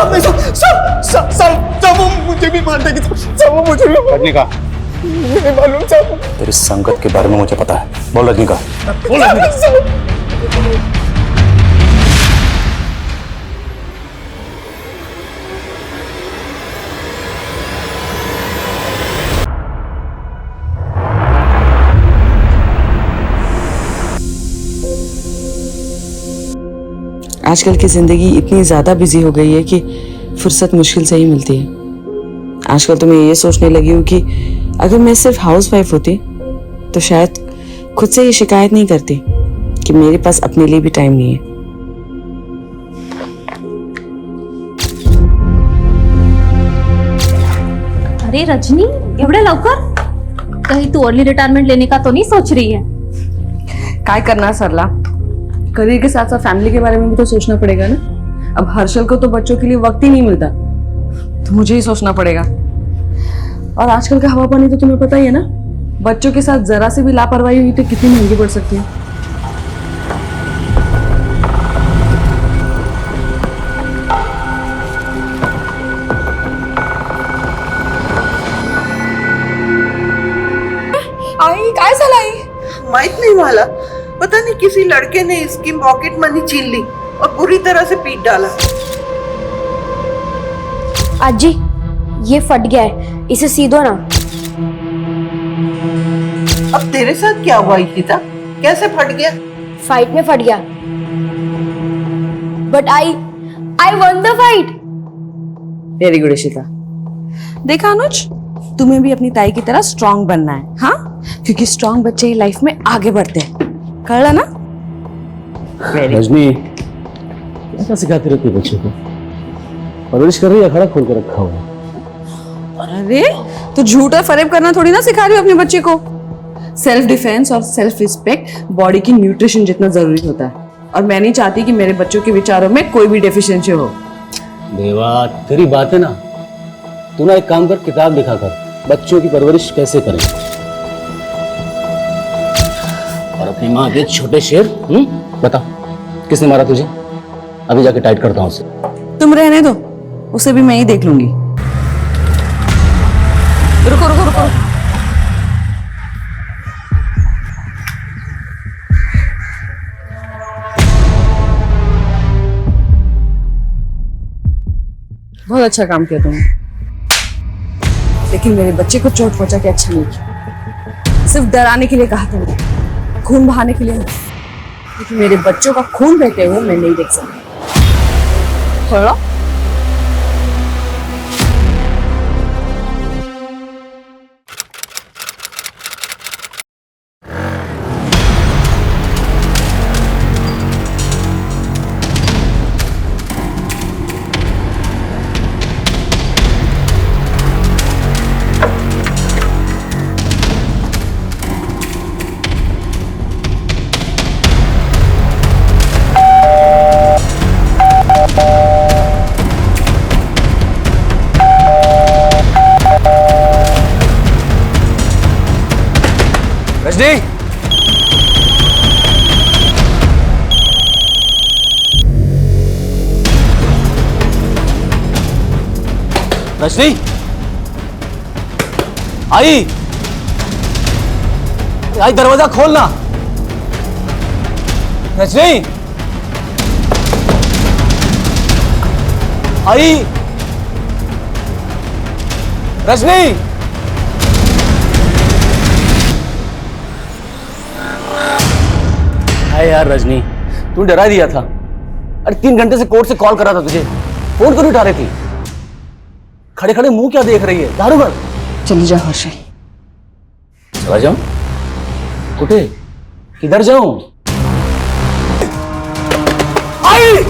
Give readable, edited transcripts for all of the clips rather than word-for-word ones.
सब नहीं सब वो मुझे भी मार देगी, सब वो मुझे भी मार रजनी का नहीं मालूम सब। तेरी संगत के बारे में मुझे पता है। बोल रजनी का, बोल रजनी का। आजकल की ज़िंदगी इतनी ज़्यादा बिजी हो गई है कि फुर्सत मुश्किल से ही मिलती है। आजकल तो मैं ये सोचने लगी हूँ कि अगर मैं सिर्फ हाउस वाइफ होती तो शायद खुद से ये शिकायत नहीं करती कि मेरे पास अपने लिए भी टाइम नहीं है। अरे रजनी, एवढ्या लवकर? कहीं तू अर्ली रिटायरमेंट लेने का तो नहीं सोच रही है? काय करना सरला, करियर के साथ साथ फैमिली के बारे में भी तो सोचना पड़ेगा ना। अब हर्षल को तो बच्चों के लिए वक्त ही नहीं मिलता, तो मुझे ही सोचना पड़ेगा। और आजकल का हवा पानी तो तुम्हें पता ही है ना, बच्चों के साथ जरा से भी लापरवाही हुई तो कितनी महंगी पड़ सकती है। आई काय झालं आई? माहित नाही मला, पता नहीं किसी लड़के ने इसकी पॉकेट मनी छीन ली और बुरी तरह से पीट डाला। आजी, ये फट गया है, इसे सी दो ना। अब तेरे साथ क्या हुआ इशिता? कैसे फट गया? फाइट में फट गया। But I one the fight. Very good Ishita. देखा अनुज, तुम्हें भी अपनी ताई की तरह स्ट्रांग बनना है, हाँ? क्योंकि स्ट्रांग बच्चे ही लाइफ में आगे बढ़ते हैं, कळला ना? रजनी क्या सिखाती रहती है बच्चों को? परवरिश कर रही है, खड़ा खोल कर रखा हुआ है। अरे तो झूठा फरेब करना थोड़ी ना सिखा रही हो अपने बच्चे को। सेल्फ डिफेंस और सेल्फ रिस्पेक्ट बॉडी की न्यूट्रिशन जितना जरूरी होता है, और मैं नहीं चाहती कि मेरे बच्चों के विचारों में कोई भी डेफिशिएंसी हो। देवा, तेरी बात है ना, तू ना एक काम कर, किताब लिखा कर, बच्चों की परवरिश कैसे करें। और अपनी माँ के छोटे शेर, बता किसने मारा तुझे? अभी जाके टाइट करता हूँ उसे। तुम रहने दो, उसे भी मैं ही देख लूंगी। रुको रुको रुको, बहुत अच्छा काम किया तुमने, लेकिन मेरे बच्चे को चोट पहुंचा के अच्छा नहीं किया। सिर्फ डराने के लिए कहा तुमने, खून बहाने के लिए नहीं। लेकिन मेरे बच्चों का खून बहते हुए मैं नहीं देख सकती। थोड़ा रजनी, रजनी, आई आई, दरवाजा खोलना। रजनी, आई, रजनी। अरे यार रजनी, तू डरा दिया था। अरे 3 घंटे से कोर्ट से कॉल कर रहा था तुझे, फोन क्यों नहीं उठा रही थी? खड़े खड़े मुंह क्या देख रही है? दारू भर। चली जा हर्षल। चला जाऊं? कुठे? किधर जाऊं? आई!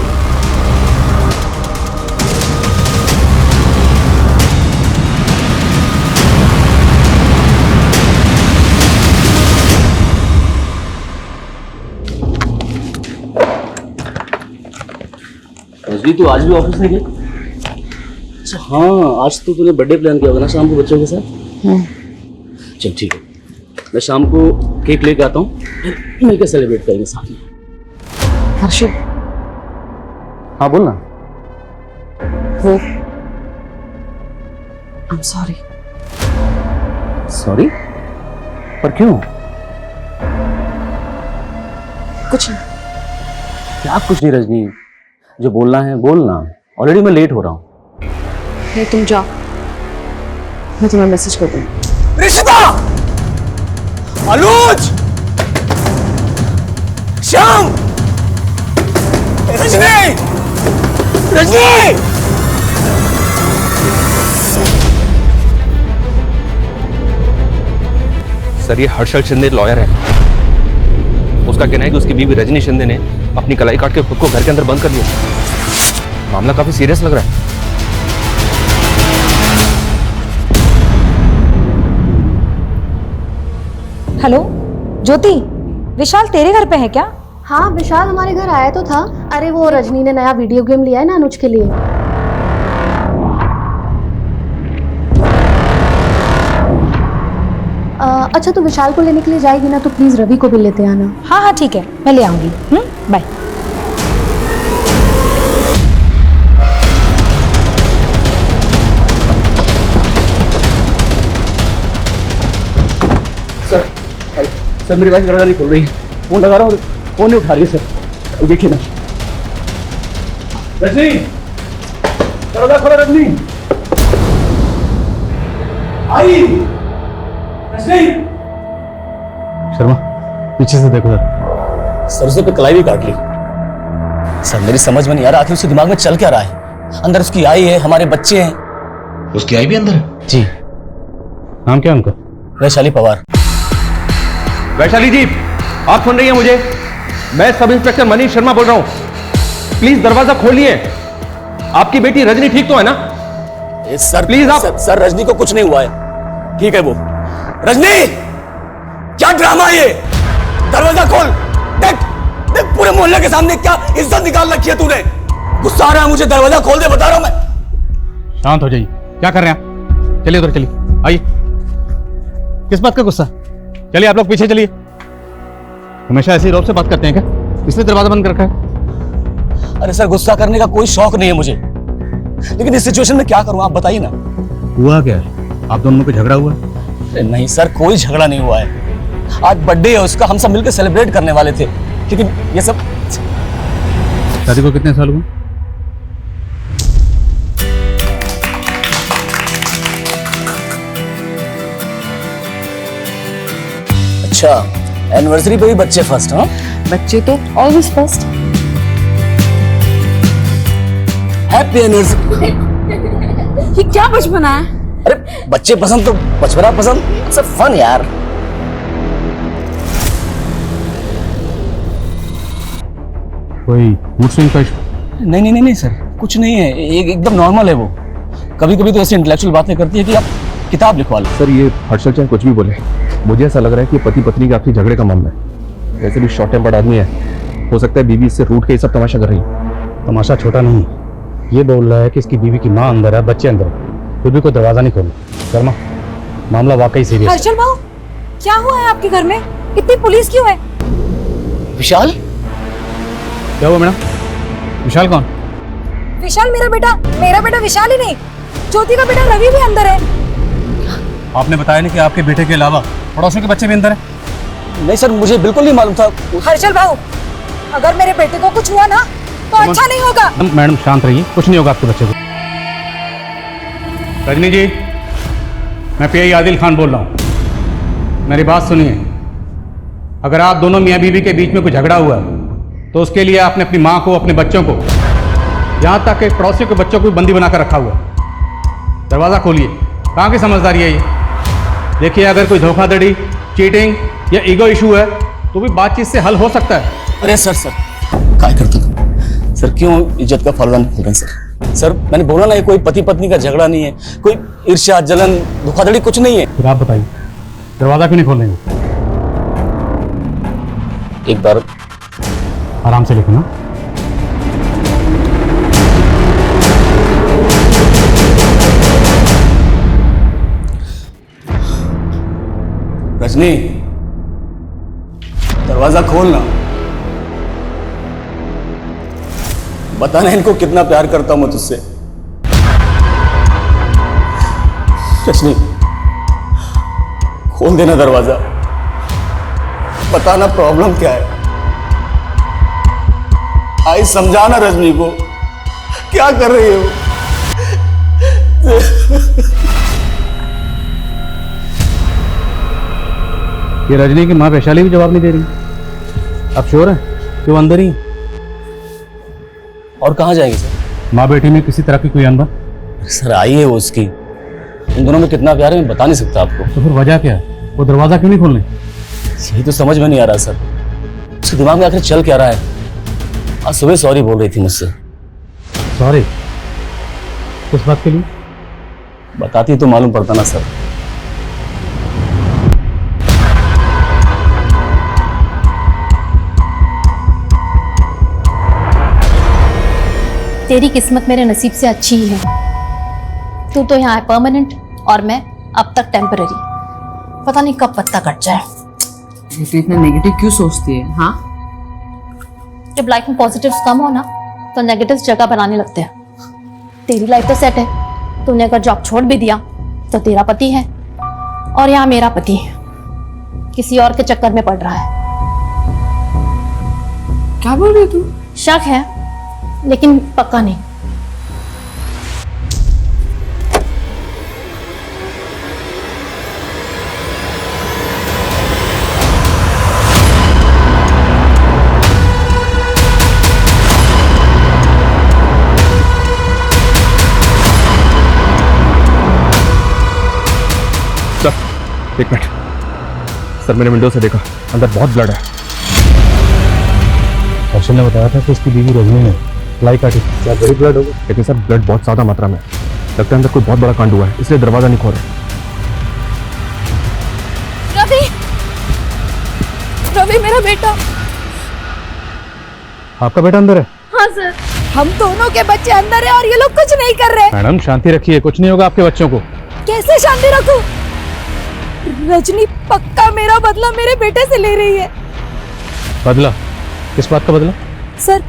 रजनी, तू आज भी ऑफिस नहीं गई? अच्छा हाँ, आज तो तूने बर्थडे प्लान किया होगा ना शाम को बच्चों के साथ? चल ठीक है, मैं शाम को केक लेके आता हूँ, मिलकर सेलिब्रेट करेंगे साथ में। हर्षित, हाँ बोल ना। वो आई एम सॉरी। सॉरी? पर क्यों? कुछ नहीं। क्या कुछ नहीं रजनी, जो बोलना है बोलना। ऑलरेडी मैं लेट हो रहा हूँ। नहीं तुम जाओ, मैं तुम्हें मैसेज कर दूंगी। रिश्ता, अनुज, श्याम, रजनी, रजनी। सर ये हर्षल शिंदे लॉयर है। उसका कहना है कि उसकी बीवी रजनी शिंदे ने अपनी कलाई काट के खुद को घर के अंदर बंद कर लिया। मामला काफी सीरियस लग रहा है। हेलो ज्योति, विशाल तेरे घर पे है क्या? हाँ, विशाल हमारे घर आया तो था। अरे वो रजनी ने नया वीडियो गेम लिया है ना अनुज के लिए। अच्छा, तो विशाल को लेने के लिए जाएगी ना, तो प्लीज रवि को भी लेते आना। हाँ हाँ ठीक है, मैं ले आऊंगी। बाय। सर मेरी वाइफ दरवाजा नहीं खोल रही। फोन लगा रहा हूँ, फोन नहीं उठा रही है सर। देखिए ना। रजनी, दरवाजा खोलो रजनी। आई रजनी। शर्मा, पीछे से देखो सर। सरसों पे कलाई भी काट ली। सर मेरी समझ में नहीं आ रहा, आखिर उसके दिमाग में चल क्या रहा है। अंदर उसकी आई है, हमारे बच्चे हैं। उसकी आई भी अंदर है? जी। नाम क्या है उनका? वैशाली पवार। वैशाली जी, आप सुन रही हैं मुझे? मैं सब इंस्पेक्टर मनीष शर्मा बोल रहा हूं। प्लीज दरवाजा खोलिए। आपकी बेटी रजनी ठीक तो है ना? सर प्लीज आप। सर रजनी को कुछ नहीं हुआ है, ठीक है वो। रजनी, क्या ड्रामा है ये? दरवाजा खोल। देख देख, पूरे मोहल्ले के सामने क्या इज्जत निकाल रखी है तूने। गुस्सा आ रहा है मुझे, दरवाजा खोल दे, बता रहा हूं मैं। शांत हो जाइए, क्या कर रहे हैं आप? चलिए उधर चलिए, आइए। किस बात का गुस्सा? चलिए आप लोग पीछे चलिए। हमेशा ऐसी रौब से बात करते हैं क्या? इसलिए दरवाजा बंद कर रखा है। अरे सर, गुस्सा करने का कोई शौक नहीं है मुझे, लेकिन इस सिचुएशन में क्या करूं, आप बताइए ना। हुआ क्या है? आप दोनों में कोई झगड़ा हुआ? अरे नहीं सर, कोई झगड़ा नहीं हुआ है। आज बर्थडे है उसका, हम सब मिलकर सेलिब्रेट करने वाले थे, लेकिन ये सब। शादी को कितने साल हुए? अच्छा, एनिवर्सरी पे भी बच्चे फर्स्ट? हाँ, बच्चे तो ऑलवेज फर्स्ट। Happy anniversary. ये क्या बचपना है? अरे बच्चे पसंद तो बचपना पसंद, इट्स अ फन यार। कोई मूड स्विंग का इशू? नहीं नहीं नहीं नहीं सर, कुछ नहीं है, एकदम नॉर्मल है वो। कभी कभी तो ऐसी इंटेलेक्चुअल बातें करती है कि आप किताब लिखवा लो। सर ये हर्षल चाहे कुछ भी बोले, मुझे ऐसा लग रहा है कि पति पत्नी का आपसी झगड़े का मामला है। वैसे भी शॉर्ट टेम्पर्ड आदमी है, हो सकता है बीवी इससे रूठ के ये सब तमाशा कर रही है। तमाशा छोटा नहीं है। ये बोल रहा है कि इसकी बीवी की माँ अंदर है, बच्चे अंदर है, फिर भी कोई दरवाजा नहीं खोलना। शर्मा, मामला वाकई सीरियस है। हर्षल भाऊ, क्या हुआ है आपके घर में? इतनी पुलिस क्यों है? विशाल? क्या हुआ मैडम? विशाल कौन? विशाल मेरा बेटा विशाल ही नहीं, ज्योति का बेटा रवि भी अंदर है। आपने बताया नहीं कि आपके बेटे के अलावा पड़ोसियों के बच्चे भी अंदर हैं? नहीं सर, मुझे बिल्कुल नहीं मालूम था। हर्षल भाऊ, अगर मेरे बेटे को कुछ हुआ ना तो अच्छा नहीं होगा। मैडम शांत रहिए, कुछ नहीं होगा आपके बच्चे को। रजनी जी, मैं पीआई आदिल खान बोल रहा हूँ, मेरी बात सुनिए। अगर आप दोनों मियाँ बीवी के बीच में कोई झगड़ा हुआ तो उसके लिए आपने अपनी माँ को, अपने बच्चों को, यहाँ तक कि पड़ोसियों के बच्चों को भी बंदी बनाकर रखा हुआ। दरवाज़ा खोलिए। कहाँ की समझदारी है ये? देखिए, अगर कोई धोखाधड़ी, चीटिंग या ईगो इशू है तो भी बातचीत से हल हो सकता है। अरे सर क्या करते तुम? सर क्यों इज्जत का फायदा नहीं खोल रहे सर? सर मैंने बोला ना, ये कोई पति पत्नी का झगड़ा नहीं है, कोई ईर्ष्या, जलन, धोखाधड़ी कुछ नहीं है। फिर आप बताइए, दरवाज़ा क्यों नहीं खोल रहे? एक बार आराम से लिखो ना। रजनी, दरवाजा खोलना। बताना इनको कितना प्यार करता हूं मैं तुझसे। रजनी, खोल देना दरवाजा, बताना प्रॉब्लम क्या है। आई समझाना रजनी को, क्या कर रही हो? ये रजनी की माँ वैशाली भी जवाब नहीं दे रही। आप श्योर हैं कि वो अंदर ही है? और कहाँ जाएंगे सर? माँ बेटी में किसी तरह की कोई अनबन? सर आई है वो उसकी, उन दोनों में कितना प्यार है मैं बता नहीं सकता आपको। तो फिर वजह क्या है? वो दरवाजा क्यों नहीं खोलने? यही तो समझ में नहीं आ रहा सर, उसके दिमाग में आखिर चल क्या रहा है। आज सुबह सॉरी बोल रही थी मुझसे। सॉरी? किस बात के लिए? बताती तो मालूम पड़ता ना सर। तेरी किस्मत मेरे नसीब से अच्छी ही है। तू तो यहाँ है परमानेंट और मैं अब तक टेम्पररी। पता नहीं कब पत्ता कट जाए। तो इतना नेगेटिव क्यों सोचती है? हाँ, जब लाइफ में पॉजिटिव्स कम हो ना तो नेगेटिव्स जगह बनाने लगते हैं। तेरी लाइफ तो सेट है, तूने अगर जॉब छोड़ भी दिया तो तेरा पति है और यहाँ मेरा पति किसी और के चक्कर में पड़ रहा है। क्या बोल रही तू? शक है लेकिन पक्का नहीं। सर एक मिनट, सर मैंने विंडो से देखा, अंदर बहुत ब्लड है। हर्षल ने बताया था कि उसकी बीवी रजनी ने फ्लाई काटी। क्या गरीब ब्लड होगा? लेकिन सर ब्लड बहुत ज्यादा मात्रा में है, लगता है अंदर कोई बहुत बड़ा कांड हुआ है, इसलिए दरवाजा नहीं खोल रहे। रवि, रवि मेरा बेटा। आपका बेटा अंदर है? हाँ सर, हम दोनों के बच्चे अंदर है और ये लोग कुछ नहीं कर रहे। मैडम शांति रखिए, कुछ नहीं होगा आपके बच्चों को। कैसे शांति रखूं? रजनी पक्का मेरा बदला मेरे बेटे से ले रही है। बदला? किस बात का बदला? सर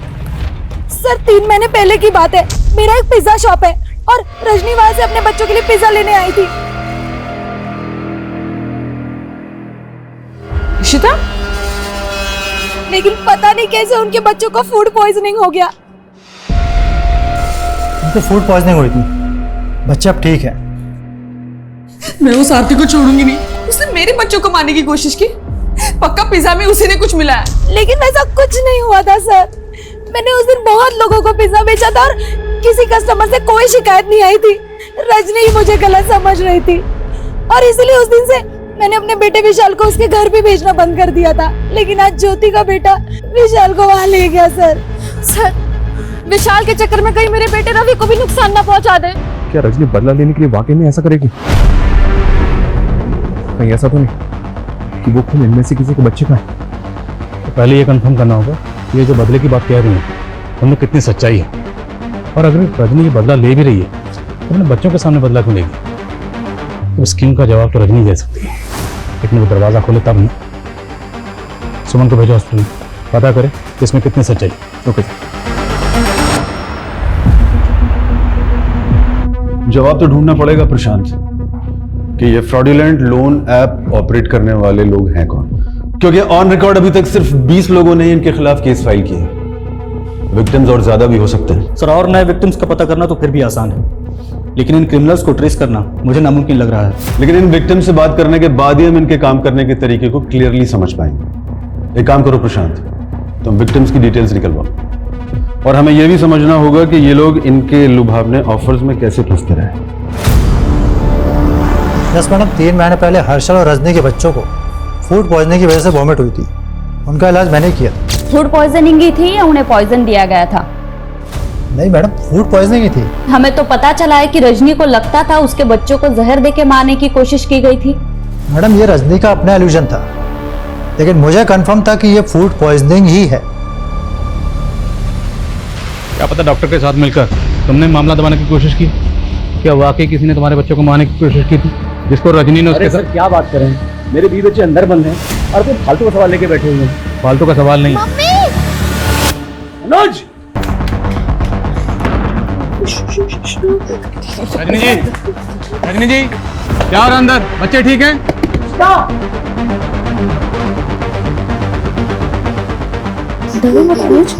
3 महीने पहले की बात है, मेरा एक पिज्जा शॉप है और रजनी वहां से अपने बच्चों के लिए पिज्जा लेने आई थी। इशिता? लेकिन पता नहीं कैसे उनके बच्चों को फूड पॉइजनिंग हो गया। उनको फूड पॉइजनिंग हुई थी, बच्चा अब ठीक है। मैं उस आरती को छोड़ूंगी नहीं। उसने मेरे बच्चों को मारने की कोशिश की। पक्का पिज्जा में उसी ने कुछ मिलाया। लेकिन ऐसा कुछ नहीं हुआ था सर। मैंने उस दिन बहुत लोगों को पिज्जा बेचा था और किसी कस्टमर से कोई शिकायत नहीं आई थी। रजनी ही मुझे गलत समझ रही थी और इसलिए उस दिन से मैंने अपने बेटे विशाल को उसके घर भी भेजना बंद कर दिया था। लेकिन आज ज्योति का बेटा विशाल को वहां ले गया सर। विशाल के चक्कर में कहीं मेरे बेटे रवि को भी नुकसान ना पहुंचा दे। क्या रजनी बदला लेने के लिए वाकई में ऐसा करेगी? कहीं ऐसा तो नहीं कि वो खुद इनमें से किसी के बच्चे का है? तो पहले ये कंफर्म करना होगा कि ये जो बदले की बात कह रही है उनमें कितनी सच्चाई है। और अगर रजनी ये बदला ले भी रही है तो अपने बच्चों के सामने बदला क्यों लेगी? तो स्कीम का जवाब तो रजनी दे सकती है, लेकिन वो दरवाजा खोले तब नहीं। सुमन को भेजो हॉस्पिटल, पता करे कि इसमें कितनी सच्चाई। ओके। जवाब तो ढूंढना पड़ेगा प्रशांत कि ये फ्रॉडुलेंट लोन ऐप ऑपरेट करने वाले लोग हैं कौन, क्योंकि ऑन रिकॉर्ड अभी तक सिर्फ 20 लोगों ने इनके खिलाफ केस फाइल किए हैं। विक्टिम्स और ज्यादा भी हो सकते हैं। सर और नए विक्टिम्स का पता करना तो फिर भी आसान है, लेकिन इन क्रिमिनल्स को ट्रेस करना मुझे नामुमकिन लग रहा है। लेकिन इन विक्टिम से बात करने के बाद ही हम इनके काम करने के तरीके को क्लियरली समझ पाएंगे। एक काम करो प्रशांत, तुम विक्टिम्स की डिटेल्स निकलवाओ और हमें यह भी समझना होगा कि ये लोग इनके लुभावने ऑफर्स में कैसे फंसते रहे। यस मैडम, 3 महीने पहले हर्षल और रजनी के बच्चों को फूड पॉइजनिंग की वजह से वॉमिट हुई थी। उनका इलाज मैंने किया था। फूड पॉइजनिंग ही थी या उन्हें पॉइजन दिया गया था? नहीं मैडम, फूड पॉइजनिंग ही थी। हमें तो पता चला है कि रजनी को लगता था उसके बच्चों को जहर देके मारने की कोशिश की गई थी। मैडम ये रजनी का अपना इल्यूजन था, लेकिन मुझे कंफर्म था कि ये फूड पॉइजनिंग ही है। क्या पता डॉक्टर के साथ मिलकर तुमने मामला दबाने की कोशिश की? क्या वाकई किसी ने तुम्हारे बच्चों को मारने की कोशिश की थी, जिसको रजनी ने उसके साथ? क्या बात करें, मेरे 20 बच्चे अंदर बंद हैं और फिर फालतू का सवाल लेके बैठे हुए हैं। फालतू का सवाल नहीं। मनोज, रजनी जी, रजनी जी, क्या हो रहा है अंदर? बच्चे ठीक हैं? डरो मत अनुज,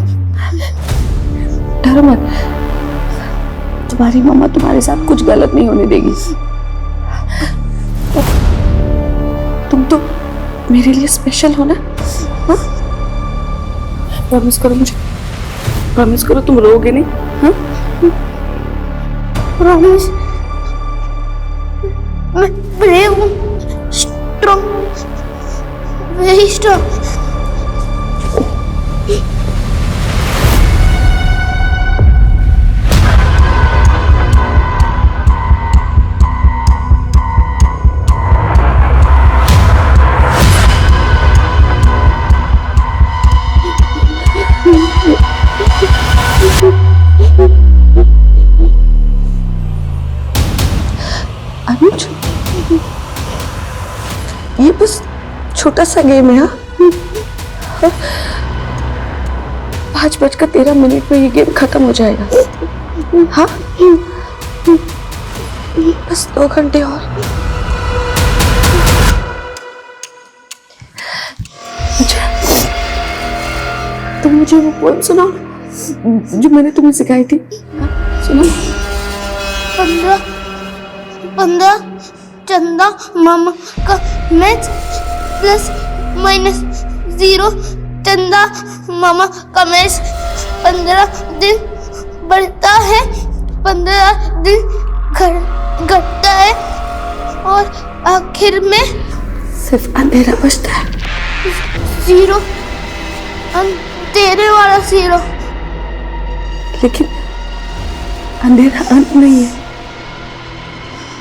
डरो मत। तुम्हारी मम्मा तुम्हारे साथ कुछ गलत नहीं होने देगी। तुम तो मेरे लिए स्पेशल हो ना? हाँ? प्रॉमिस करो मुझे, प्रॉमिस करो तुम रोओगे नहीं। हाँ? प्रॉमिस, मैं ब्रेव हूँ, स्ट्रॉन्ग, वेरी स्ट्रॉन्ग। अनुज, ये बस छोटा सा गेम है। हाँ? 5:13 में ये गेम खत्म हो जाएगा। हाँ? बस 2 घंटे और। अच्छा, तुम मुझे वो पोएम सुनाओ जो मैंने तुम्हें सिखाई थी। हाँ? सुनाओ। 15 चंदा मामा का मैच प्लस माइनस 0 चंदा मामा का मैच। 15 दिन बढ़ता है, 15 दिन घटता है और आखिर में सिर्फ अंधेरा बचता है। 0, अंधेरे वाला 0। लेकिन अंधेरा अंत नहीं है,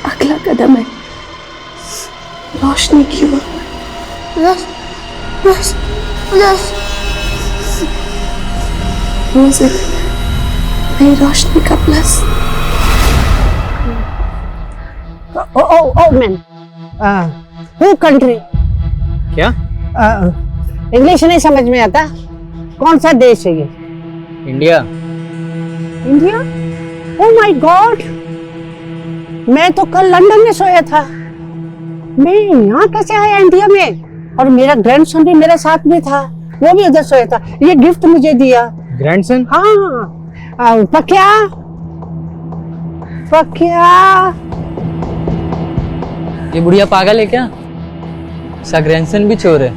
अगला कदम है रोशनी की ओर। प्लस प्लस प्लस रोज एक नई रोशनी का plus. Oh man, who country? क्या? इंग्लिश नहीं समझ में आता। कौन सा देश है ये? India. India? Oh my God, मैं तो कल लंदन में सोया था। मैं यहाँ कैसे आया इंडिया में? और मेरा ग्रैंडसन भी मेरे साथ में था, वो भी उधर सोया था। ये गिफ्ट मुझे दिया। ग्रैंडसन? हाँ, पक्या पक्या। ये बुढ़िया पागल है क्या? इसका ग्रैंडसन भी चोर है,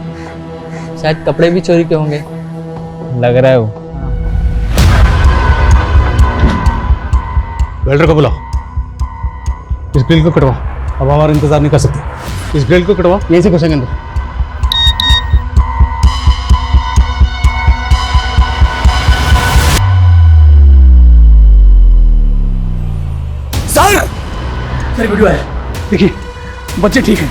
शायद कपड़े भी चोरी के होंगे, लग रहा है वो। वेल्डर को बुलाओ, इस ग्रिल को कटवा। अब हमारा इंतजार नहीं कर सकते, इस ग्रिल को कटवा, यहीं से घुसेंगे अंदर। सर वीडियो है, देखिए बच्चे ठीक हैं।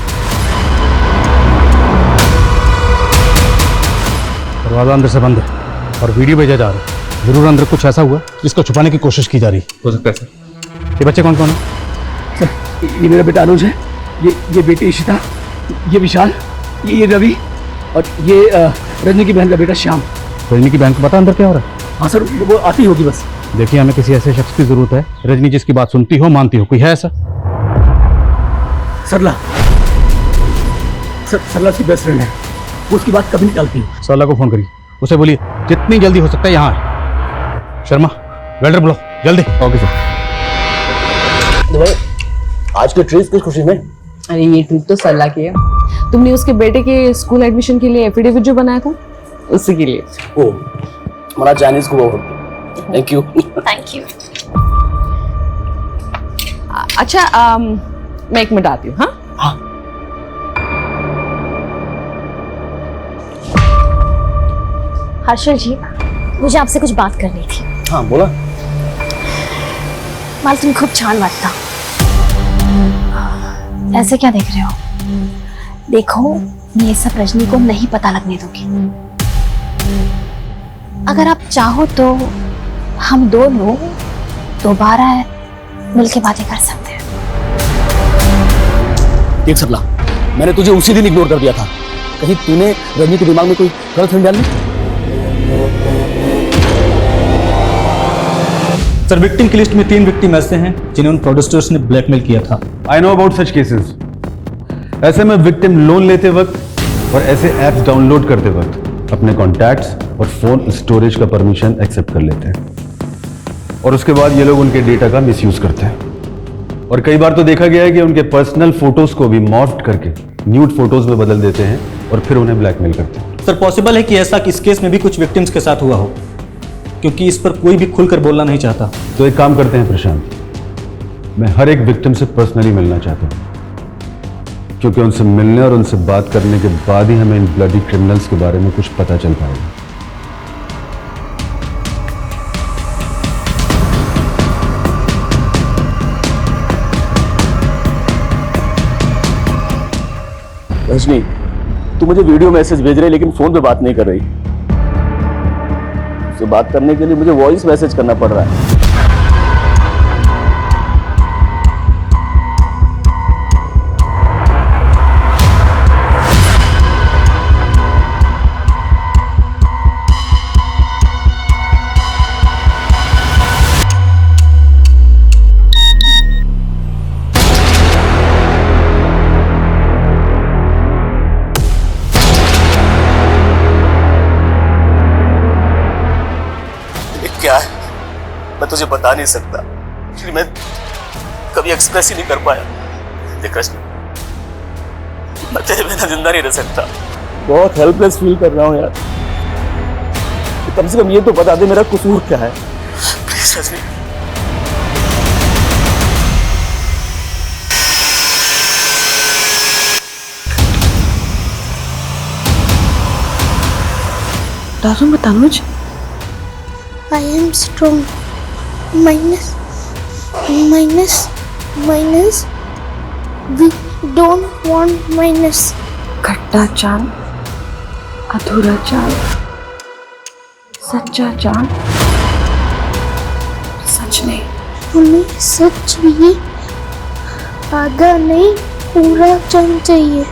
दरवाजा अंदर से बंद है और वीडियो भेजा जा रहा है। जरूर अंदर कुछ ऐसा हुआ जिसको छुपाने की कोशिश की जा रही है। हो सकता है सर। ये बच्चे कौन कौन है? सर ये मेरा बेटा अनुज है, ये बेटी इशिता, ये विशाल, ये रवि और ये रजनी की बहन का बेटा श्याम। रजनी की बहन को पता अंदर क्या हो रहा है? हाँ सर, वो आती होगी बस। देखिए, हमें किसी ऐसे शख्स की जरूरत है, रजनी जिसकी बात सुनती हो, मानती हो। कोई है ऐसा? सरला, सरला उसकी बेस्ट फ्रेंड है, वो उसकी बात कभी नहीं टालती। सरला को फोन करिए, उसे बोलिए जितनी जल्दी हो सकता है यहाँ आए। शर्मा, वेल्डर बुलाओ जल्दी। Okay sir. आज के ट्रिप किस खुशी में? अरे ये ट्रिप तो सरला की है। तुमने उसके बेटे के स्कूल एडमिशन के लिए एफिडेविट जो बनाया था, उसी के लिए। ओ, हमारा चाइनीज को थैंक यू। Thank you. अच्छा, मैं 1 मिनट आती हूँ। हाँ, हर्षल जी, मुझे आपसे कुछ बात करनी थी। हाँ बोला। मला तुम्ही खूप छान वाटता। ऐसे क्या देख रहे हो? देखो, मैं ये सब रजनी को नहीं पता लगने दूंगी। अगर आप चाहो तो हम दोनों दोबारा मिलके बातें कर सकते हैं। देख सरला, मैंने तुझे उसी दिन इग्नोर कर दिया था। कहीं तूने रजनी के दिमाग में कोई गलतफहमी डाल ली? सर विक्टिम की लिस्ट में 3 विक्टिम ऐसे हैं जिन्हें उन प्रोड्यूसर्स ने ब्लैकमेल किया था। I know about such cases. ऐसे में विक्टिम लोन लेते वक्त और ऐसे ऐप्स डाउनलोड करते वक्त अपने कॉन्टैक्ट्स और फोन स्टोरेज का परमिशन एक्सेप्ट कर लेते हैं और उसके बाद ये लोग उनके डेटा का मिसयूज करते हैं। और कई बार तो देखा गया है कि उनके पर्सनल फोटोज को भी मॉर्फ करके न्यूड फोटोज में बदल देते हैं और फिर उन्हें ब्लैकमेल करते हैं। सर पॉसिबल है कि ऐसा इस केस में भी कुछ विक्टिम्स के साथ हुआ हो, क्योंकि इस पर कोई भी खुलकर बोलना नहीं चाहता। तो एक काम करते हैं प्रशांत, मैं हर एक विक्टिम से पर्सनली मिलना चाहता हूँ, क्योंकि उनसे मिलने और उनसे बात करने के बाद ही हमें इन ब्लडी क्रिमिनल्स के बारे में कुछ पता चल पाएगा। रजनी, तू मुझे वीडियो मैसेज भेज रही लेकिन फोन पे बात नहीं कर रही। उससे बात करने के लिए मुझे वॉइस मैसेज करना पड़ रहा है। क्या है मैं तुझे बता नहीं सकता, क्योंकि मैं कभी एक्सप्रेस ही नहीं कर पाया। देख रजनी, मैं तेरे बिना जिंदा नहीं रह सकता। बहुत हेल्पलेस फील कर रहा हूँ यार। कम से कम ये तो बता दे मेरा कसूर क्या है। प्लीज रजनी। दारू बता मुझे। I am strong. Minus. We don't want minus. खट्टा चाल, अधूरा चाल, सच्चा चाल, सच नहीं। हमें सच भी आधा नहीं पूरा चाल चाहिए।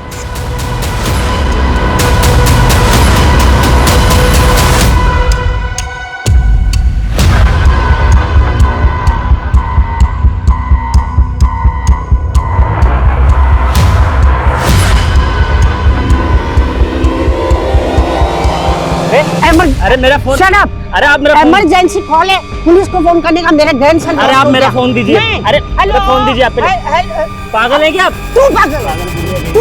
अरे मेरा फोन। Shut up. अरे आप मेरा इमरजेंसी कॉल है, पुलिस को फोन करने का मेरे ग्रैंडसन। अरे आप मेरा फोन दीजिए। अरे हेलो फोन दीजिए। आप पागल है क्या आप? तू पागल। तू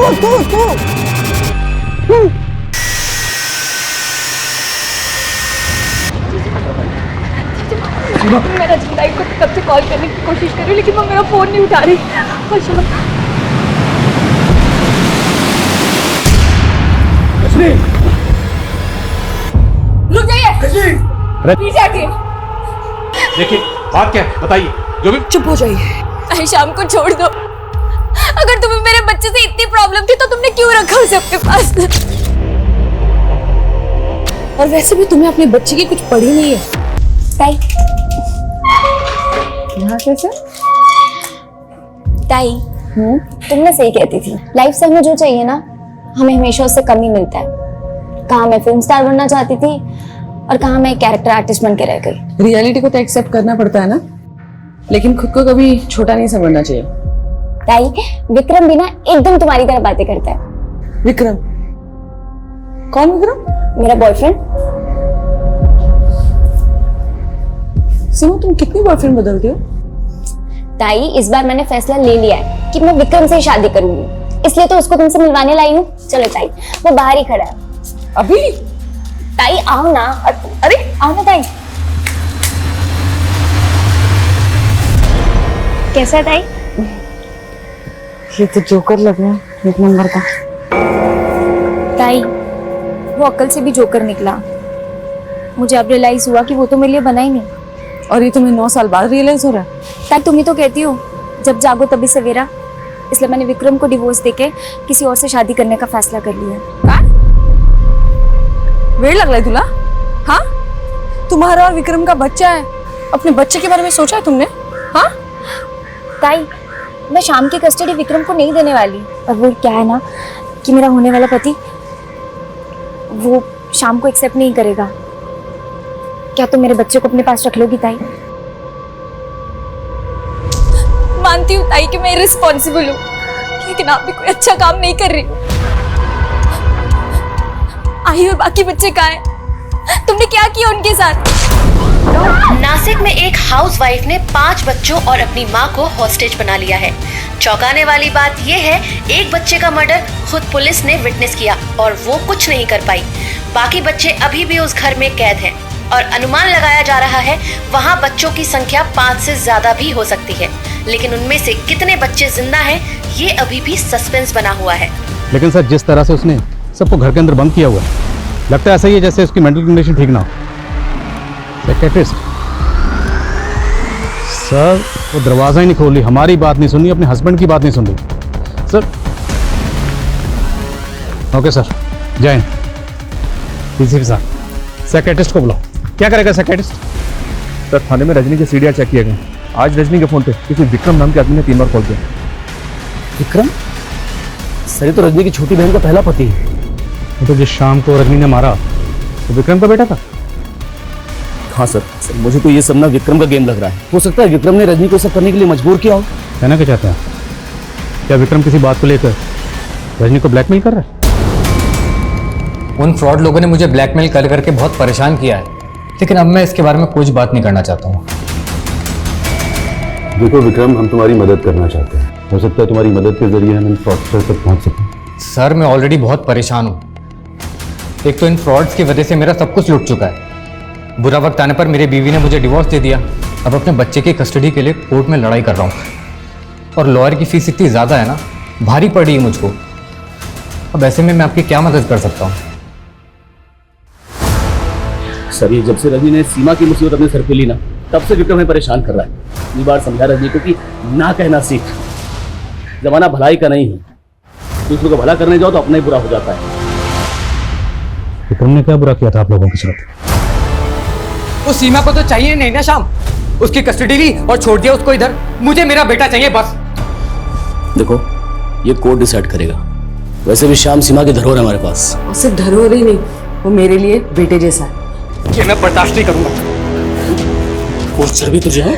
मैं रजनी ताई को कब से कॉल करने की कोशिश कर रही हूँ, लेकिन वो मेरा फोन नहीं उठा रही। रुक जाइए। पीछे हटिए। देखिए बात क्या है बताइए। जो भी चुप हो जाइए। शाम को छोड़ दो। अगर तुम्हें मेरे बच्चे से इतनी प्रॉब्लम थी तो तुमने क्यों रखा उसे अपने पास? और वैसे भी तुम्हें अपने बच्चे की कुछ पड़ी नहीं है। ताई, यहाँ कैसे? ताई, तुमने सही कहती थी। लाइफ से हमें जो चाहिए ना, हमें हमेशा उससे कम ही मिलता है। कहाँ मैं फिल्म स्टार बनना चाहती थी और कहाँ मैं कैरेक्टर आर्टिस्ट बन के रह गई। रियलिटी को तो एक्सेप्ट करना पड़ता है ना, लेकिन खुद को कभी छोटा नहीं समझना चाहिए। ताई, विक्रम भी ना एकदम तुम्हारी तरह बातें करता है। विक्रम? कौन विक्रम? मेरा बॉयफ्रेंड। सिमो, तुम कितनी बॉयफ्रेंड बदलती हो? ताई, इस बार मैंने फैसला ले लिया है कि मैं विक्रम से ही शादी करूंगी, इसलिए तो उसको तुमसे मिलवाने लाई हूँ। चलो ताई, वो बाहर ही खड़ा है। अभी? ताई आओ ना। अरे आओ ना ताई। कैसा है ताई? ये तो जोकर लग रहा है, एक नंबर का। ताई, वो अक्ल से भी जोकर निकला। मुझे अब रियलाइज हुआ कि वो तो मेरे लिए बना ही नहीं। और ये तुम्हें 9 साल बाद रियलाइज हो रहा है? ताई, तुम ही तो कहती हो जब जागो तभी सवेरा। इसलिए मैंने विक्रम को डिवोर्स देके किसी और से शादी करने का फैसला कर लिया। वेड़ लग रहा है तुला? हाँ, तुम्हारा और विक्रम का बच्चा है। अपने बच्चे के बारे में सोचा है तुमने? हाँ ताई, मैं शाम की कस्टडी विक्रम को नहीं देने वाली। और वो क्या है ना कि मेरा होने वाला पति वो शाम को एक्सेप्ट नहीं करेगा। क्या तुम मेरे बच्चे को अपने पास रख लोगी ताई? मानती हूँ ताई कि मैं इररिस्पॉन्सिबल हूँ, लेकिन आप भी कोई अच्छा काम नहीं कर रही। आई और बाकी बच्चे कहाँ हैं? तुमने क्या किया उनके साथ? नासिक में एक हाउसवाइफ ने 5 बच्चों और अपनी मां को हॉस्टेज बना लिया है। चौंकाने वाली बात यह है, एक बच्चे का मर्डर खुद पुलिस ने विटनेस किया और वो कुछ नहीं कर पाई। बाकी बच्चे अभी भी उस घर में कैद हैं और अनुमान लगाया जा रहा है वहां बच्चों की संख्या 5 से ज्यादा भी हो सकती है, लेकिन उनमें से कितने बच्चे जिंदा हैं ये अभी भी सस्पेंस बना हुआ है। लेकिन सर, जिस तरह से उसने सबको घर के अंदर बंद किया हुआ है, लगता है ऐसा ही है जैसे उसकी मेंटल कंडीशन ठीक ना हो। साइकियाट्रिस्ट सर, वो दरवाज़ा ही नहीं खोल रही, हमारी बात नहीं सुन रही, अपने हस्बैंड की बात नहीं सुन रही सर। ओके सर, जय हिंद। डीसीपी साहब, साइकियाट्रिस्ट को बुलाओ। क्या करेगा साइकियाट्रिस्ट? सर, थाने में रजनी के सीढ़ियाँ चेक किए गए। आज रजनी के फोन पे किसी विक्रम नाम के आदमी ने 3 बार कॉल किया। विक्रम? सर, ये तो रजनी की छोटी बहन का पहला पति है। वो तो जिस शाम को रजनी ने मारा तो विक्रम का बेटा था। हाँ सर, मुझे तो ये सब ना विक्रम का गेम लग रहा है। हो सकता है विक्रम ने रजनी को सब करने के लिए मजबूर किया हो। कहना क्या चाहते हैं? क्या विक्रम किसी बात को लेकर रजनी को ब्लैकमेल कर रहा है? उन फ्रॉड लोगों ने मुझे ब्लैकमेल कर करके बहुत परेशान किया है, लेकिन अब मैं इसके बारे में कुछ बात नहीं करना चाहता हूँ। देखो विक्रम, हम तुम्हारी मदद करना चाहते हैं। हो सकता है तुम्हारी मदद के जरिए हम इन फ्रॉडस्टर तक पहुँच सकें। सर, मैं ऑलरेडी बहुत परेशान हूँ। एक तो इन फ्रॉड्स की वजह से मेरा सब कुछ लुट चुका है। बुरा वक्त आने पर मेरी बीवी ने मुझे डिवोर्स दे दिया। अब अपने बच्चे की कस्टडी के लिए कोर्ट में लड़ाई कर रहा हूँ और लॉयर की फीस इतनी ज़्यादा है ना, भारी पड़ रही है मुझको। अब ऐसे में मैं आपकी क्या मदद कर सकता हूँ? सर, ये जब से रजनी ने सीमा की मुसीबत अपने सर पे ली ना, तब से विक्रम हमें परेशान कर रहा है। इतनी बार समझा रजनी को कि ना कहना सीख। जमाना भलाई का नहीं है, दूसरों को भला करने जाओ तो अपना ही बुरा हो जाता है। विक्रम ने क्या बुरा किया था आप लोगों के साथ? उस सीमा को तो चाहिए नहीं ना श्याम, उसकी कस्टडी ली और छोड़ दिया उसको इधर। मुझे मेरा बेटा चाहिए बस। देखो, ये कोर्ट डिसाइड करेगा। वैसे भी श्याम सीमा की धरोहर है हमारे पास। और सिर्फ धरोहर ही नहीं, वो मेरे लिए बेटे जैसा है। ये मैं बर्दाश्त नहीं करूंगा। वो चर्बी तुझे है?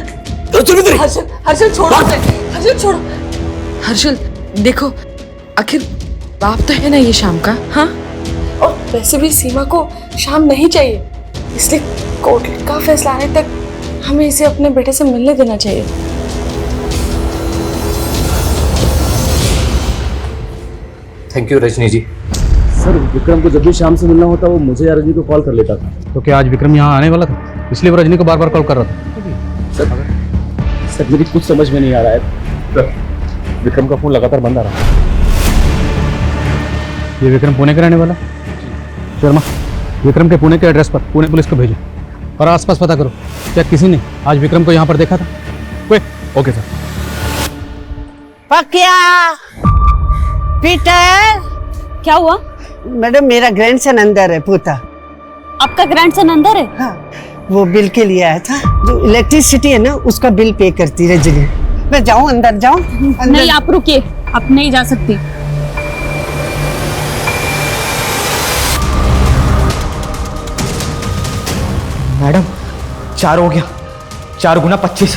हर्षल, हर्षल छोड़ो उसे। हर्षल छोड़ो। हर्षल देखो, आखिर बाप तो है ना ये शाम का, हाँ? और वैसे भी सीमा को शाम नहीं चाहिए, इसलिए कोर्ट का फैसला आने तक हमें इसे अपने बेटे से मिलने देना चाहिए। Thank you Rajni ji. Sir, Vikram को जब भी शाम से मिलना होता वो मुझे या रजनी को कॉल कर लेता था। तो क्या आज विक्रम यहाँ आने वाला था, इसलिए वो रजनी को बार बार कॉल कर रहा था? सर, मेरी कुछ समझ में नहीं आ रहा है। सर, विक्रम का फोन लगातार बंद आ रहा है। ये विक्रम पुणे का रहने वाला? शर्मा, विक्रम के पुणे के एड्रेस पर पुणे पुलिस को भेजो और आसपास पता करो क्या किसी ने आज विक्रम को यहाँ पर देखा था। Okay sir. पकिया, पीटर, क्या हुआ? मैडम, मेरा ग्रैंडसन अंदर है। पूता, आपका ग्रैंडसन अंदर है? हाँ, वो बिल के लिए आया था। जो इलेक्ट्रिसिटी है ना, उसका बिल पे करती रजनी। मैं जाऊं अंदर? जाऊं अंदर? नहीं, आप रुकिए, आप नहीं जा सकती। मैडम, 4 हो गया। 4 गुना 25,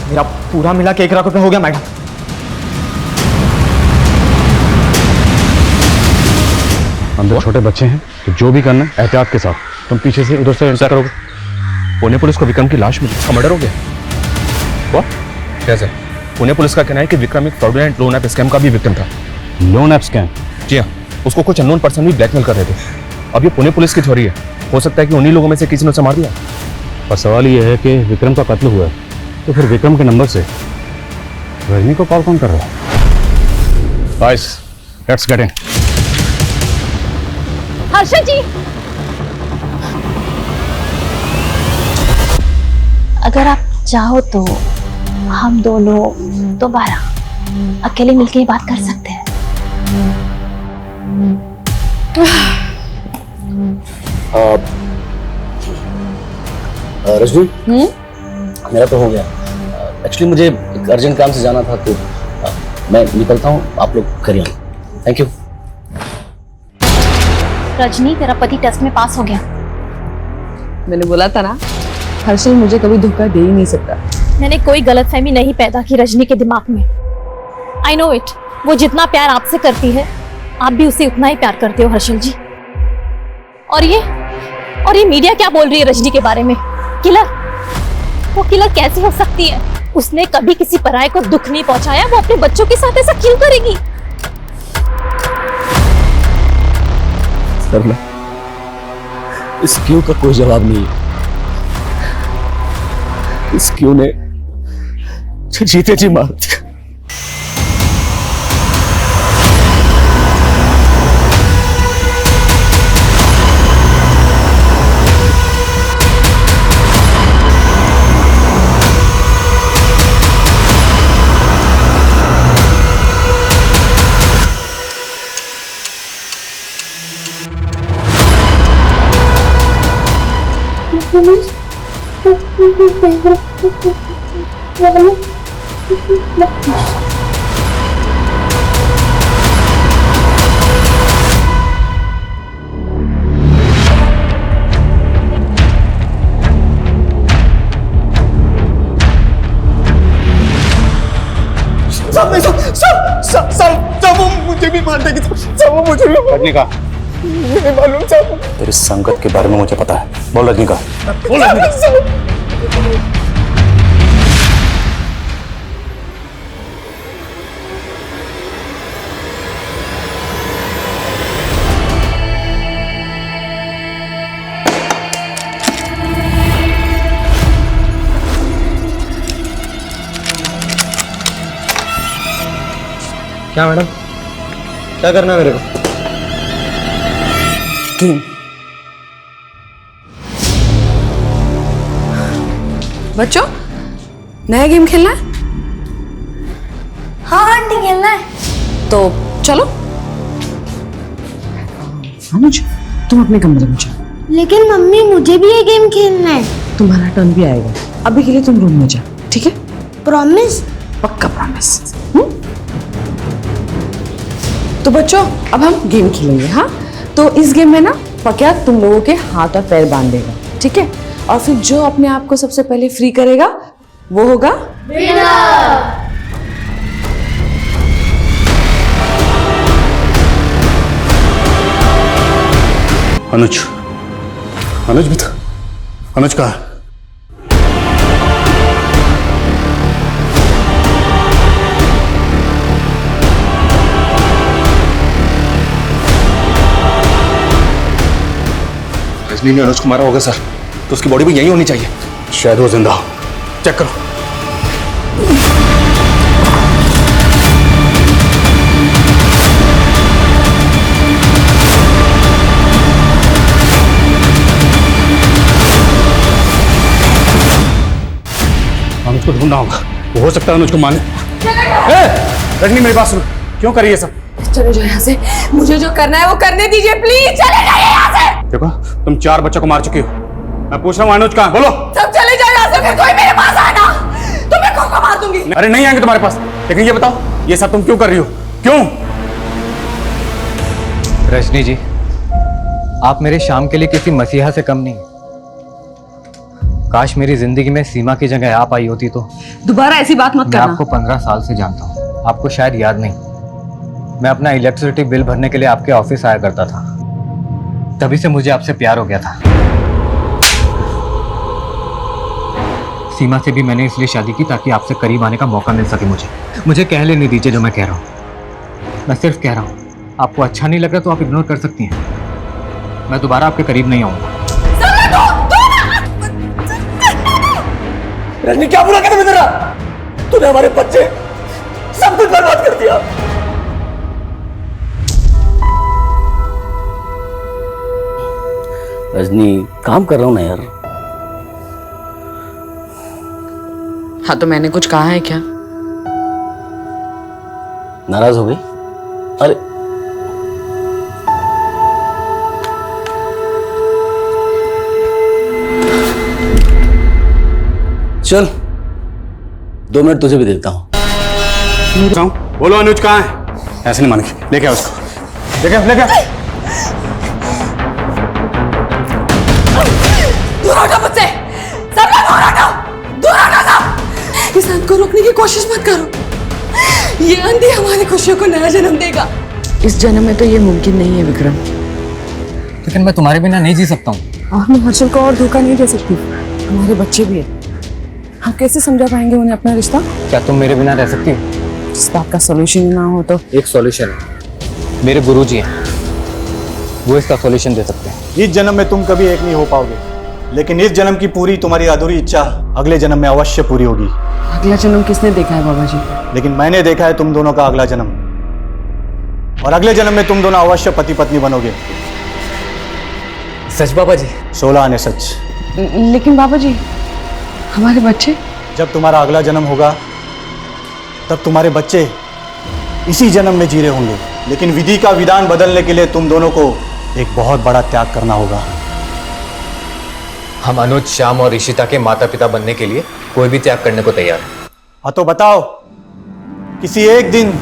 मेरा पूरा मिला के 1 लाख रुपए हो गया मैडम। अंदर छोटे बच्चे हैं, तो जो भी करना है एहतियात के साथ। तुम पीछे से उधर से एंटर करोगे। पुणे पुलिस को विक्रम की लाश मिली, उसका मर्डर हो गया। What? कैसे? पुणे पुलिस का कहना है कि विक्रम एक फ्रॉडुलेंट लोन ऐप स्कैम का भी विक्टिम था। Loan app scam? जी हाँ, उसको कुछ अननोन पर्सन भी ब्लैकमेल कर रहे थे। अब ये पुणे पुलिस की थ्योरी है, हो सकता है कि उन्हीं लोगों में से किसी ने उसे मार दिया। और सवाल ये है कि विक्रम का कत्ल हुआ है, तो फिर विक्रम के नंबर से रजनी को कॉल कौन कर रहा है? Guys, let's get in. Harshal ji, अगर आप चाहो तो हम दोनों दोबारा अकेले मिलकर ही बात कर सकते हैं। रजनी, मेरा तो हो गया। एक्चुअली मुझे एक अर्जेंट काम से जाना था, तो मैं निकलता हूँ। आप लोग करिए। Thank you. रजनी, तेरा पति टेस्ट में पास हो गया। मैंने बोला था ना, हर्षल मुझे कभी धोखा दे ही नहीं सकता। मैंने कोई गलतफहमी नहीं पैदा की रजनी के दिमाग में। आई नो इट, वो जितना प्यार आपसे करती है आप भी उसे उतना ही प्यार करते हो हर्षल जी। और ये मीडिया क्या बोल रही है रजनी के बारे में? किलर? वो किलर कैसी हो सकती है? उसने कभी किसी पराये को दुख नहीं पहुंचाया, वो अपने बच्चों के साथ ऐसा क्यों करेगी? सरला, इस क्यों का कोई जवाब नहीं है। इस क्यों ने जीते जी मार दिया। सब वो मुझे भी मार देगी, सब वो मुझे भी रजनीकांत, नहीं मालूम सब। तेरी संगत के बारे में मुझे पता है। बोल रजनीकांत, बोल रजनीकांत। क्या मैडम, क्या करना है मेरे को? बच्चों, नया गेम खेलना है? हाँ आंटी, खेलना है। तो चलो। अनुज, तुम अपने कमरे में जाओ। लेकिन मम्मी, मुझे भी ये गेम खेलना है। तुम्हारा टर्न भी आएगा। अभी के लिए तुम रूम में जाओ, ठीक है? प्रॉमिस? पक्का प्रॉमिस। तो बच्चों, अब हम गेम खेलेंगे। हाँ, तो इस गेम में ना पक्या तुम लोगों के हाथ और पैर बांध देगा, ठीक है? और फिर जो अपने आप को सबसे पहले फ्री करेगा वो होगा विनर। अनुज, अनुज भी था। अनुज कहाँ है? रजनी ने अनुज को मारा होगा सर, तो उसकी बॉडी भी यहीं होनी चाहिए। शायद वो जिंदा हो। चेक करो। अनुज को ढूंढना होगा। वो हो सकता है अनुज को मारने। रजनी, मेरी बात सुनो। क्यों करी ये सब? चले जाओ यहाँ से। मुझे जो करना है वो करने दीजिए, प्लीज चले जाइए यहाँ से। देखो, तुम 4 बच्चों को मार चुकी हो। मैं पूछ रहा हूँ अनुज कहाँ? बोलो। सब चले जाओ यहाँ से, फिर कोई मेरे पास आना, तो मैं खुद को मार दूंगी। अरे नहीं आएंगे तुम्हारे पास। लेकिन ये बताओ, ये सब तुम क्यों कर रही हो? क्यों? रजनी जी, आप मेरे शाम के लिए किसी मसीहा से कम नहीं। काश मेरी जिंदगी में सीमा की जगह आप आई होती तो। दोबारा ऐसी बात मत मैं करना। आपको 15 साल से जानता हूँ, आपको शायद याद नहीं। मैं अपना इलेक्ट्रिसिटी बिल भरने के लिए आपके ऑफिस आया करता था, तभी से मुझे आपसे प्यार हो गया था। सीमा से भी मैंने इसलिए शादी की ताकि आपसे करीब आने का मौका मिल सके। मुझे कह लेने दीजिए जो मैं कह रहा हूँ। मैं सिर्फ कह रहा हूँ, आपको अच्छा नहीं लग रहा तो आप इग्नोर कर सकती हैं। मैं दोबारा आपके करीब नहीं आऊंगा। रजनी, क्या बुरा कर तेरा? तूने हमारे बच्चे सब कुछ बर्बाद कर दिया। रजनी, काम कर रहा हूं ना यार। हाँ, तो मैंने कुछ कहा है क्या? नाराज हो गई? अरे चल, 2 मिनट तुझे भी देता हूं। बोलो अनुज कहाँ है? ऐसे नहीं मानेगी। लेके आओ उसको। लेके आओ। दूर हटो मुझसे, सब लोग कोशिश मत करो। ये आंधी हमारी खुशियों को नया जन्म देगा। इस जन्म में तो ये मुमकिन नहीं है विक्रम। लेकिन मैं तुम्हारे बिना नहीं जी सकता हूँ। और मैं हर्षल को और धोखा नहीं दे सकती। हमारे बच्चे भी हैं। हम कैसे समझा पाएंगे उन्हें अपना रिश्ता? क्या तुम मेरे बिना रह सकती हो? इस बात का सॉल्यूशन ना हो तो? एक सॉल्यूशन है, मेरे गुरुजी हैं, वो इसका सॉल्यूशन दे सकते हैं। इस जन्म में तुम कभी एक नहीं हो पाओगे, लेकिन इस जन्म की पूरी तुम्हारी अधूरी इच्छा अगले जन्म में अवश्य पूरी होगी। अगला जन्म किसने देखा है बाबा जी? लेकिन मैंने देखा है तुम दोनों का अगला जन्म, और अगले जन्म में तुम दोनों अवश्य पति पत्नी बनोगे। सच बाबा जी? 16 आने सच। लेकिन बाबा जी हमारे बच्चे? जब तुम्हारा अगला जन्म होगा तब तुम्हारे बच्चे इसी जन्म में जी रहे होंगे, लेकिन विधि का विधान बदलने के लिए तुम दोनों को एक बहुत बड़ा त्याग करना होगा। हम अनुज, श्याम और ईशिता के माता पिता बनने के लिए कोई भी त्याग करने को तैयार है। हाँ तो बताओ, किसी एक दिन,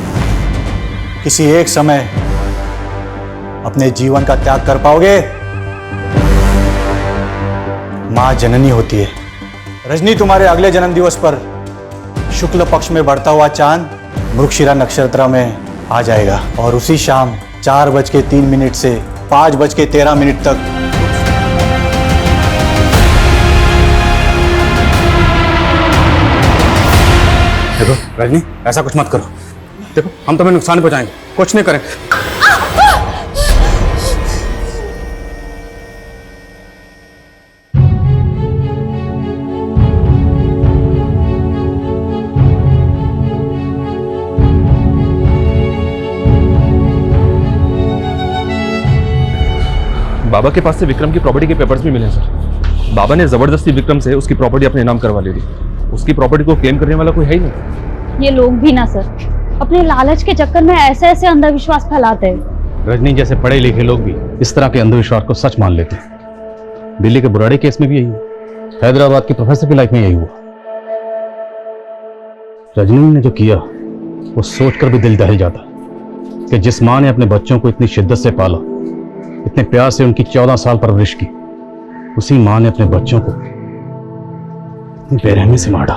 किसी एक समय अपने जीवन का त्याग कर पाओगे? मां जननी होती है। रजनी, तुम्हारे अगले जन्म दिवस पर शुक्ल पक्ष में बढ़ता हुआ चांद मृगशिरा नक्षत्र में आ जाएगा, और उसी शाम 4:03 से 5:13 तक देखो रजनी, ऐसा कुछ मत करो। देखो हम तुम्हें नुकसान पहुंचाएंगे, कुछ नहीं करेंगे। बाबा के पास से विक्रम की प्रॉपर्टी के पेपर्स भी मिले हैं सर। बाबा ने जबरदस्ती विक्रम से उसकी प्रॉपर्टी अपने नाम करवा ली थी। उसकी प्रॉपर्टी को क्लेम करने वाला कोई है ही नहीं। ये लोग भी ना सर, अपने लालच के चक्कर में ऐसे ऐसे अंधविश्वास फैलाते हैं। रजनी जैसे पढ़े लिखे लोग भी इस तरह के अंधविश्वास को सच मान लेते हैं। दिल्ली के बुराड़ी केस में भी यही हुआ, हैदराबाद की प्रोफेसर की लाइफ में यही हुआ। रजनी ने जो किया वो सोचकर भी दिल दहल जाता कि जिस मां ने अपने बच्चों को इतनी शिद्दत से पाला, इतने प्यार से उनकी 14 साल परवरिश की, उसी मां ने अपने बच्चों को बेरहमी से मार डाला।